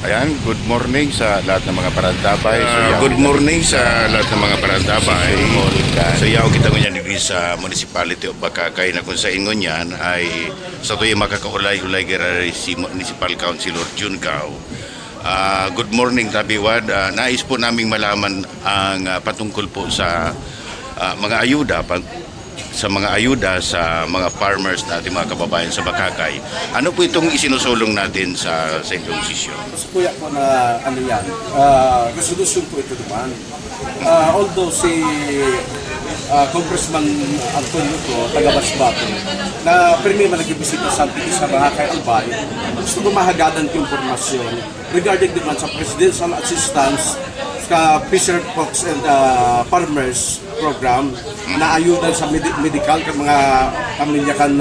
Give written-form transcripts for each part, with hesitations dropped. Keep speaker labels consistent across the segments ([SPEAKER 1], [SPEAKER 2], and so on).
[SPEAKER 1] Ayan, good morning sa lahat ng mga parandabay. Good morning sa lahat ng mga parandabay. So yaw kita ngunyan diri sa municipality of Bakakay na kung sa ingon yan ay sa tuyo makakaulay-ulay gira si Municipal Councilor Jun Gao. Good morning Tabiwad. Nais po naming malaman ang patungkol po sa mga ayuda sa mga farmers natin, mga kababayan sa Bakakay. Ano po itong isinusulong natin sa inyong sisyon?
[SPEAKER 2] Gusto kuya ko na ano yan, resolution po ito naman. Although si Congressman Antonio ko, taga Masbate, na pirmi man nagbibisita sa Antiki sa Bakakay Albay, gusto ko mahagadan yung informasyon regarding naman sa presidential assistance sa Fisher Folks and Farmers program na ayudan sa medical ka mga pamilya kan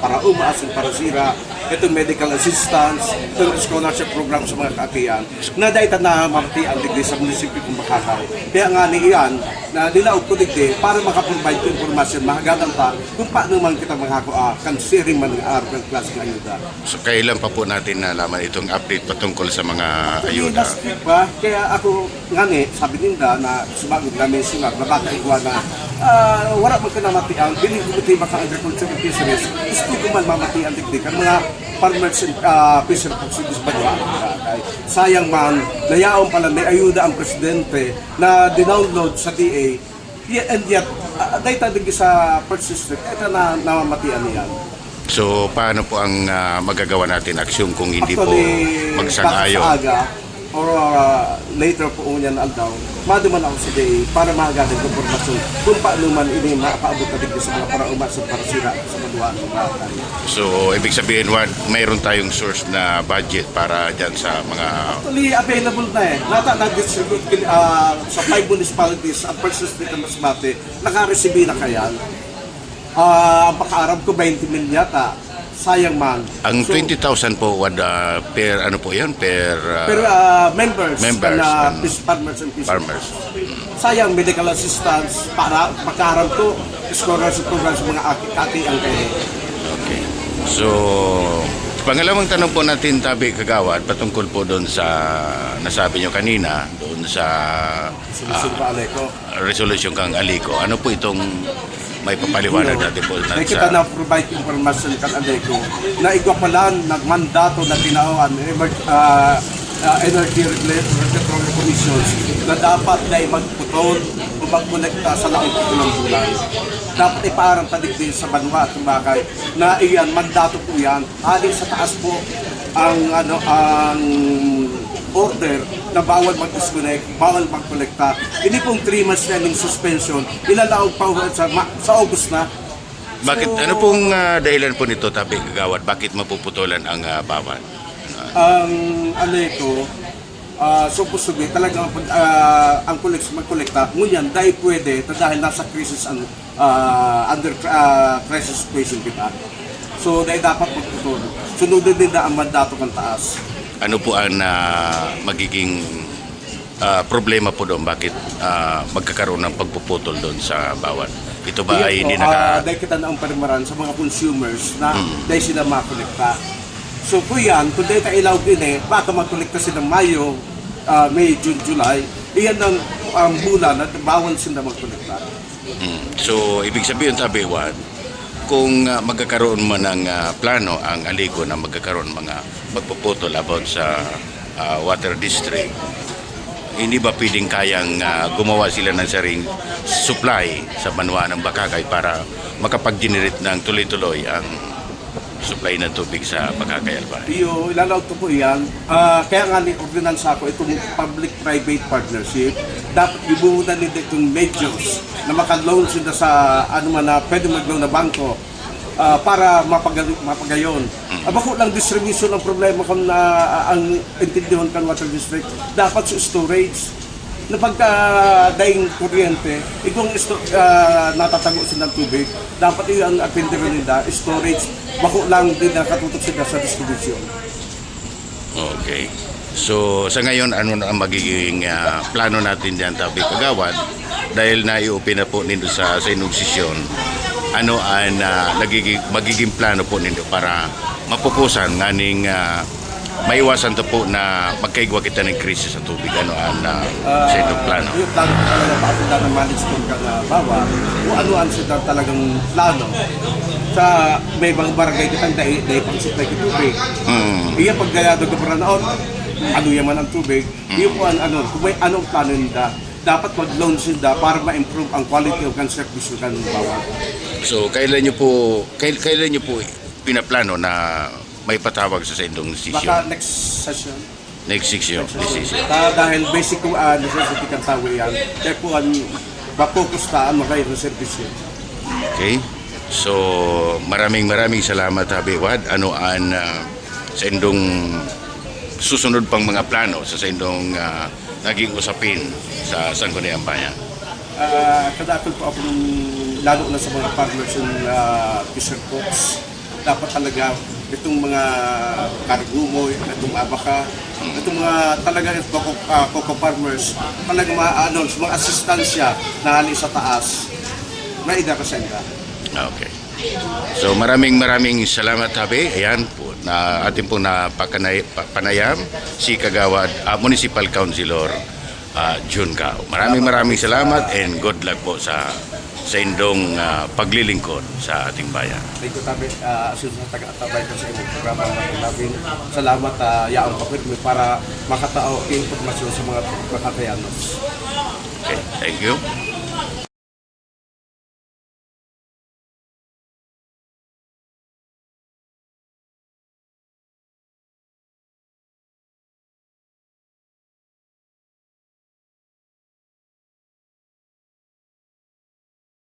[SPEAKER 2] para umaas para sira itong medical assistance, itong scholarship program sa mga kaakian na dahil na mamatian digdi sa munisipyo kung Bakakay. Kaya nga niyan na nilaog ko digdi para makaprovide ko informasyon mahagadan pa kung paano man kita considering man ng klase ng ayuda.
[SPEAKER 1] So kailan pa po natin nalaman itong update patungkol sa mga ayuda?
[SPEAKER 2] Last week ba? Kaya ako ngani, sabi ninda na sumagod namin sinag na baka iguana wala man ka namatian, biling kumiti maka agriculture and fisheries, gusto ko man mamatian digdi kan mga farmers and fisher folks sa Banwa. Sayang man, nayaon pala may ayuda ang presidente na dinownload sa DA, and yet, dahil tayo sa first district, ito na namamatian niyan.
[SPEAKER 1] So paano po ang magagawa natin aksyon kung hindi po magsang-ayon?
[SPEAKER 2] Baka sa aga, or later po unyan aldaw, maduman ako sa DA para mahagadan ng informasyon kung paano man ini makaabot na digdi sa mga para umasok para sira sa Banwa.
[SPEAKER 1] So ibig sabihin, mayroon tayong source na budget para dyan sa mga...
[SPEAKER 2] Actually, available na eh. Na-distribute sa 5 municipalities ang first district ng Masbate, naka-receive na kaya. Ang paka-arab ko 20 million yata. Sayang man.
[SPEAKER 1] Ang 20,000 po, per ano po yan? Per
[SPEAKER 2] members na farmers and fishermen.
[SPEAKER 1] farmers.
[SPEAKER 2] Sayang medical assistance para pagkaharap ko, scholarship program sa mga kati ang kaya.
[SPEAKER 1] Okay. So, pangalawang tanong po natin, Tabi Kagawad, patungkol po doon sa nasabi nyo kanina, doon sa resolution kang Alico. Ano po itong may papaliwanag natin po na
[SPEAKER 2] kita na provide information kan Alico na igwapalan nagmandato na tinawan Energy Regulatory Commission na dapat na magputol o magkonekta sa laking ng bulan. Dapat ipaarang tadigdi sa Banwa at Bakakay na iyan, mandato po yan. Aling sa taas po ang order na bawal mag-disconnect, bawal mag-kolekta. Hindi pong 3 months na yung suspension, ilalaog pa sa August na.
[SPEAKER 1] Bakit, so, ano pong dahilan po nito, Tabi Kagawad? Bakit mapuputulan ang bawal?
[SPEAKER 2] Ang Alico, supposedly talagang ang mag-kolekta, ngunyan dahil pwede, dahil nasa crisis under crisis situation kita. So dahil dapat magputol. Sunodin din na ang mandato ng taas.
[SPEAKER 1] Ano po ang magiging problema po doon? Bakit magkakaroon ng pagpuputol doon sa bawal? Ito ba ay hindi
[SPEAKER 2] dahil kita na ang parimaran sa mga consumers na dahil sila makolekta. So kung yan, kung dahil tayo ilawag din baka magkolekta sila Mayo, May, June, July, iyan ang bulan at bawal sila magkolekta.
[SPEAKER 1] So ibig sabihin, Tabiwan, kung magkakaroon man ng plano ang Alico na magkakaroon mga magpuputol about sa water district, hindi ba pwedeng kayang gumawa sila ng saring supply sa Banwa ng Bakakay para makapag-generate ng tuloy-tuloy ang supply ng tubig sa Bakakay Albay?
[SPEAKER 2] Ilalaw ko po yan. Kaya nga ordinansa ko itong public-private partnership. Dapat ibuhunan nila itong measures na maka-loan sila sa ano man na pwede mag-loan na bangko para mapagayon. Bako lang distribution ang problema kung ang intindihan kan water district, dapat sa storage. Na pagka daing kuryente, kung natatago sila ng tubig, dapat yung apindihan nila, storage, bako lang din nakatutok sila sa distribution.
[SPEAKER 1] Okay. So sa ngayon, ano na ang magiging plano natin diyan, Tabi Kagawad, dahil naiupi na po nito sa inyong sesyon, ano ang magiging plano po ninyo para mapukusan nganing maiwasan to po na magkaigwa kita ng krisis sa tubig ano na sa itong plano.
[SPEAKER 2] Yung plano ko talaga pakita ng management ka na bawa kung ano-ano sila talagang plano sa may mga barangay kitang dahil pang supply ng tubig. Iya pagkayado ka para naon, ano yaman ang tubig, iyo po ano, kung may anong plano nila, dapat mag-loan sila para ma-improve ang quality of ang service ng bawa.
[SPEAKER 1] So kailan niyo po pinaplano na may patawag sa indong
[SPEAKER 2] Baka
[SPEAKER 1] session?
[SPEAKER 2] next session.
[SPEAKER 1] Next session.
[SPEAKER 2] Dahil basic kung necessity kang tao yan, kaya po ma-focus taan makayo ng service yun.
[SPEAKER 1] Okay? So maraming salamat Habiwad sa indong susunod pang mga plano sa indong naging usapin sa Sangguniang Bayan.
[SPEAKER 2] Kadakol po ako lalo na sa mga farmers and fisher folks. Dapat talaga itong mga kargumo, itong abaka, itong mga talaga coco farmers, talaga mga asistansya na hali sa taas na idakasenda.
[SPEAKER 1] Okay. So maraming salamat Habi. Ayan po na atin po panayam si Kagawad Municipal Councilor June Cao. Maraming salamat and good luck po sa indong paglilingkod sa ating bayan.
[SPEAKER 2] Thank you Tabi, asin sa taga-atabay ko sa inyong programa natin. Salamat yaong papirmi para makatao informasyon sa mga Makatayanos.
[SPEAKER 1] Okay, thank you.